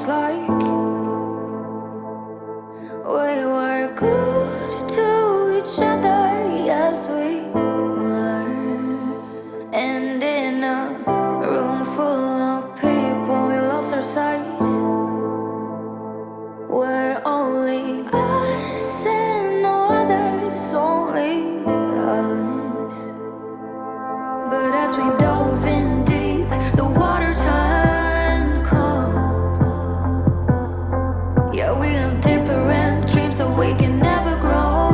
it's like we were glued to each other, yes we were. And in a room full of people, we lost our sight. We're only us and no others, only us. But as we dove in deep, the water turned cold. Yeah, we have different dreams, so we can never grow.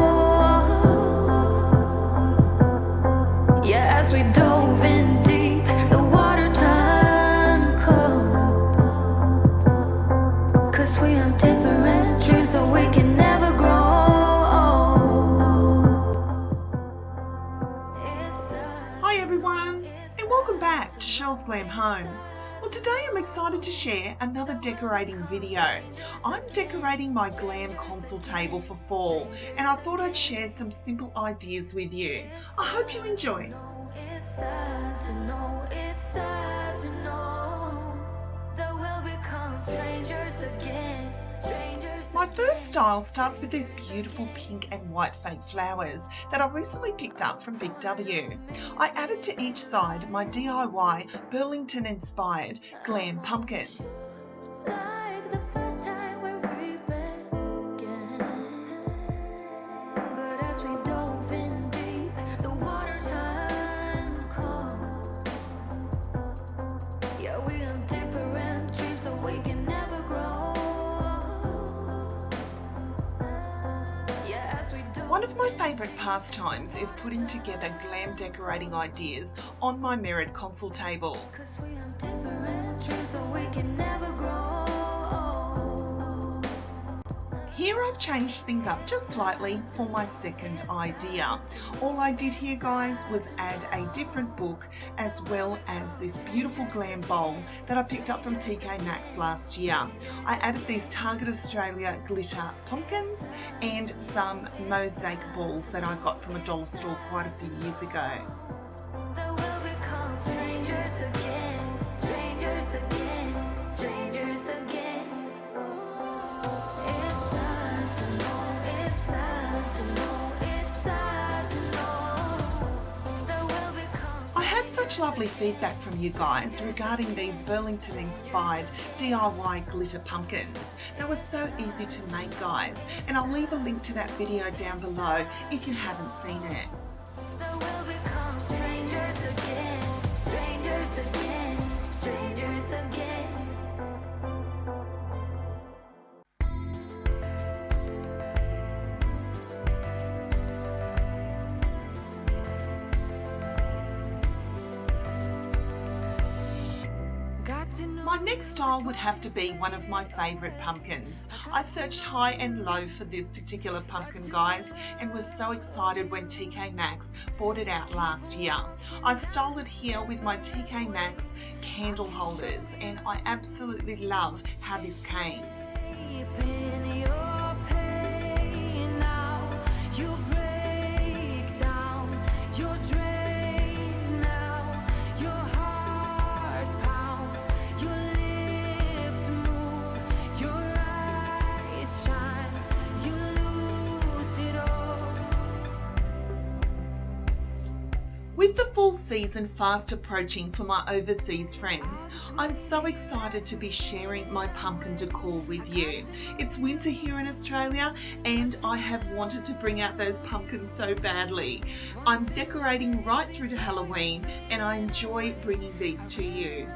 Yeah, as we dove in deep, the water turned cold. 'Cause we have different dreams, so we can never grow. Hi everyone, and welcome back to Chelles Glam Home. Well, today I'm excited to share another decorating video. I'm decorating my Glam console table for fall, and I thought I'd share some simple ideas with you. I hope you enjoy. It's sad to know, it's sad to know that we'll become strangers again, strangers. My first style starts with these beautiful pink and white fake flowers that I recently picked up from Big W. I added to each side my DIY Burlington inspired Glam pumpkin. Like the first time when we began. But as we dove in deep, the water turned cold. Yeah, we have different dreams, so we can never grow. Yeah, as we dove. One of my favourite pastimes is putting together glam decorating ideas on my mirrored console table. 'Cause we have different dreams, so we can never grow. Here I've changed things up just slightly for my second idea. All I did here, guys, was add a different book as well as this beautiful glam bowl that I picked up from TK Maxx last year. I added these Target Australia glitter pumpkins and some mosaic balls that I got from a dollar store quite a few years ago. That we'll become strangers again, strangers again, strangers again. It's sad to know, it's sad to know, it's sad to know that we'll become. I had such lovely feedback from you guys regarding these Burlington inspired DIY glitter pumpkins. They were so easy to make, guys, and I'll leave a link to that video down below if you haven't seen it. That we'll become strangers again, strangers again, strangers again. My next style would have to be one of my favourite pumpkins. I searched high and low for this particular pumpkin, guys, and was so excited when TK Maxx brought it out last year. I've styled it here with my TK Maxx candle holders, and I absolutely love how this came. Deep in your pain now, you break down, you're drained now, your heart pounds, your lips move, your eyes shine, you lose it all. With the fall season fast approaching for my overseas friends, I'm so excited to be sharing my pumpkin decor with you. It's winter here in Australia and I have wanted to bring out those pumpkins so badly. I'm decorating right through to Halloween and I enjoy bringing these to you.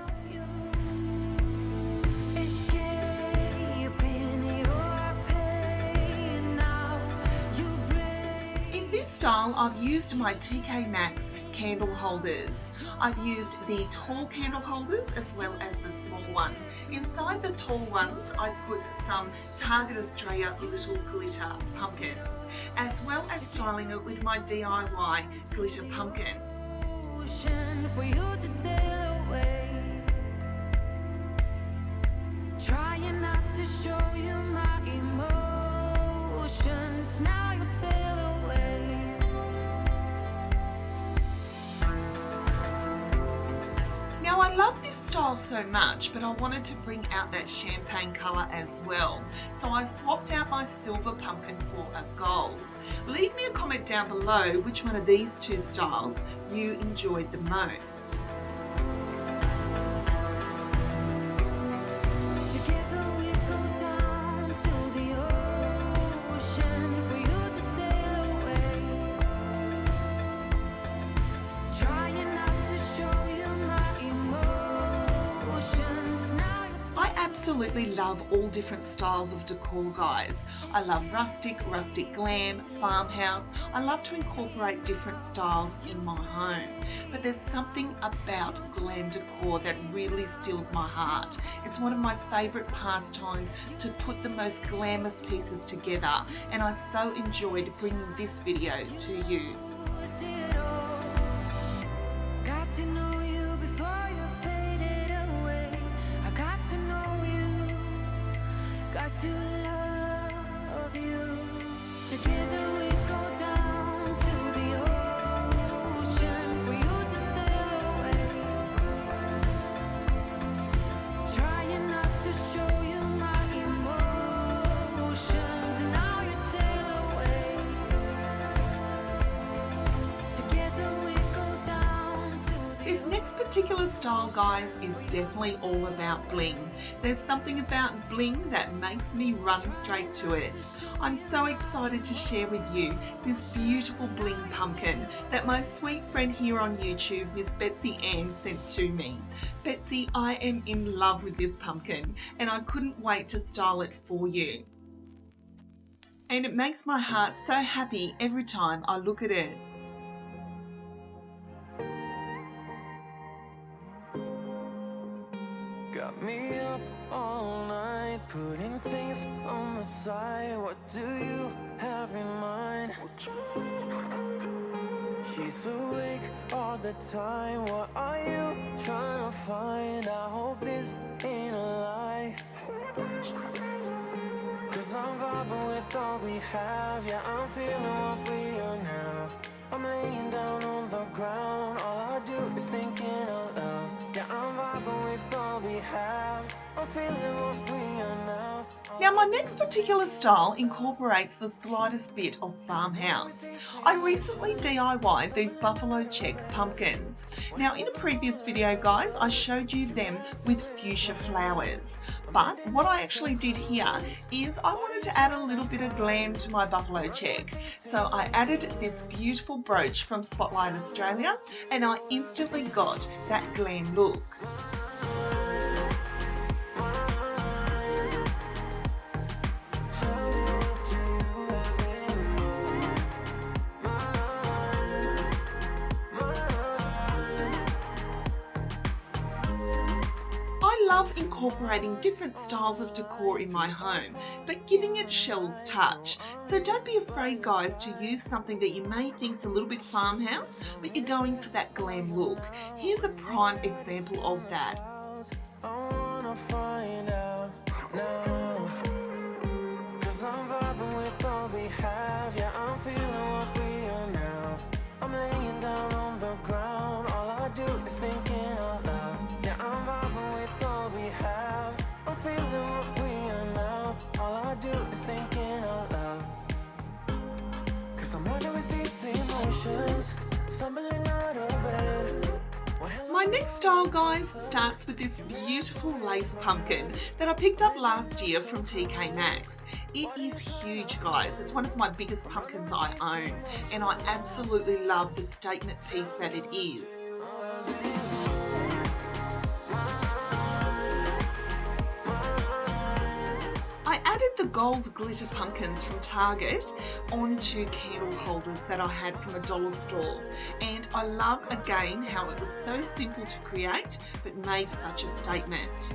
In this style, I've used my TK Maxx candle holders. I've used the tall candle holders as well as the small one. Inside the tall ones, I put some Target Australia little glitter pumpkins, as well as styling it with my DIY glitter pumpkin. For you to sail away, trying not to show you my emotions. Now you sail away. Now I love this style so much, but I wanted to bring out that champagne colour as well. So I swapped out my silver pumpkin for a gold. Leave me a comment down below which one of these two styles you enjoyed the most. Together we go down to the ocean for you to sail away. Trying not to show you my emotions. Now I absolutely love all different styles of decor, guys. I love rustic, glam, farmhouse. I love to incorporate different styles in my home. But there's something about glam decor that really steals my heart. It's one of my favourite pastimes to put the most glamorous pieces together, and I so enjoyed bringing this video to you. see it all. Got to know you before you faded away. I got to know you. Got to love you. Together we go down to the ocean for you to sail away. Trying not to show you my emotions. Now you sail away. Together we go down to This next particular style, guys, is definitely all about bling. There's something about bling that makes me run straight to it. I'm so excited to share with you this beautiful bling pumpkin that my sweet friend here on YouTube, Miss Betsy Ann, sent to me. Betsy, I am in love with this pumpkin and I couldn't wait to style it for you. And it makes my heart so happy every time I look at it. Got me up all night, putting things on the side. What do you have in mind? She's awake all the time. What are you trying to find? I hope this ain't a lie. Cause I'm vibing with all we have. Yeah, I'm feeling what we are now. I'm laying down on the ground. All I do is thinking out loud. Yeah, I'm vibing with all we have. I'm feeling what we are now. Now my next particular style incorporates the slightest bit of farmhouse. I recently DIY'd these buffalo check pumpkins. Now in a previous video, guys, I showed you them with fuchsia flowers. But what I actually did here is I wanted to add a little bit of glam to my buffalo check. So I added this beautiful brooch from Spotlight Australia and I instantly got that glam look. I love incorporating different styles of decor in my home, but giving it Chelles touch. So don't be afraid, guys, to use something that you may think is a little bit farmhouse, but you're going for that glam look. Here's a prime example of that. I wanna find out now. Cause I'm vibing with all we have. Yeah, I'm feeling what we are now. I'm laying down on the ground. All I do is thinking out loud. Yeah, I'm vibing with all we have. I'm feeling what we are now. All I do is thinking out loud. Cause I'm running with these emotions, stumbling out of bed. My next style, guys, starts with this beautiful lace pumpkin that I picked up last year from TK Maxx. It is huge, guys. It's one of my biggest pumpkins I own, and I absolutely love the statement piece that it is. I added the gold glitter pumpkins from Target onto candle holders that I had from a dollar store, and I love again how it was so simple to create but made such a statement.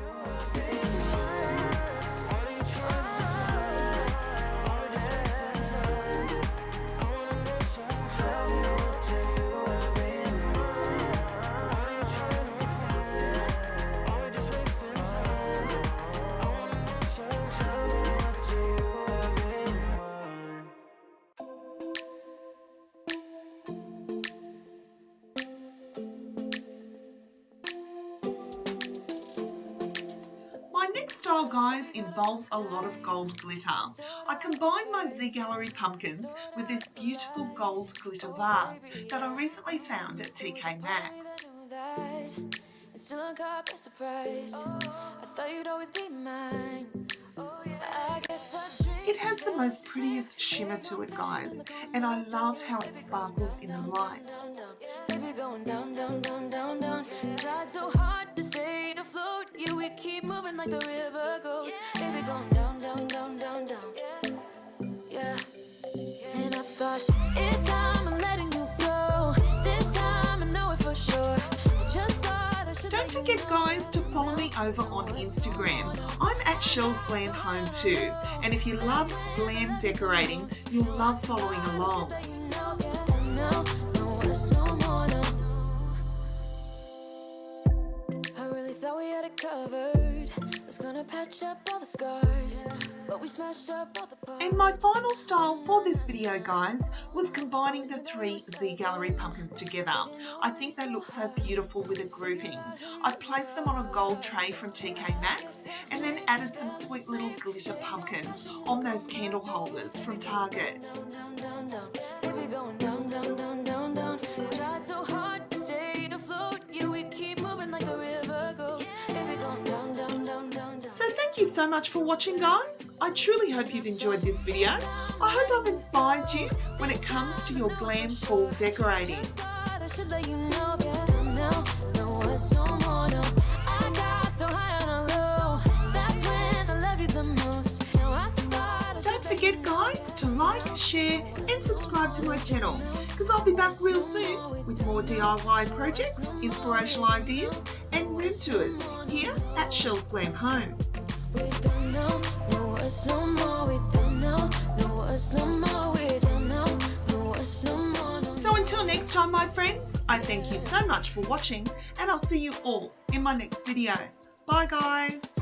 style, guys, involves a lot of gold glitter. I combined my Z Gallery pumpkins with this beautiful gold glitter vase that I recently found at TK Maxx. It's still on caught by surprise. I thought you'd always be mine. I guess I dreamed. It has the most prettiest shimmer to it, guys, and I love how it sparkles in the light. Baby, going down, down, down, down, down. Tried so hard to stay afloat. Yeah, we keep moving like the river goes. Baby, going down, down, down, down, down. Yeah. And I thought, it's time I'm letting you go. This time I know it for sure. Just thought I should. Don't forget, guys, to follow me over on Instagram. I'm at CHELLESGLAMHOME too, and if you love glam decorating, you'll love following along. I really thought we had it covered. Was gonna patch up all the scars, but we smashed up all the parts. And my final style for this video, guys, was combining the 3 Z Gallery pumpkins together. I think they look so beautiful with a grouping. I placed them on a gold tray from TK Maxx and then added some sweet little glitter pumpkins on those candle holders from Target. Down, down, down. Baby, going down, down, down, down, down. Tried so hard to stay afloat. Yeah, we keep moving like the river goes. Baby, going down, down, down, down, down. So thank you so much for watching, guys. I truly hope you've enjoyed this video. I hope I've inspired you when it comes to your glam fall decorating. Thought I should let you know. Now, no worse, no more, no. I got so high on a low. That's when I loved you the most. Now I thought I should. Don't forget, guys, to like, share and subscribe to my channel, because I'll be back real soon with more DIY projects, inspirational ideas and room tours here at Chelles Glam Home. We don't know, no worse, no more. We don't know, no worse, no more. We don't know, no worse, no more. No. So until next time, my friends, I thank you so much for watching, and I'll see you all in my next video. Bye, guys.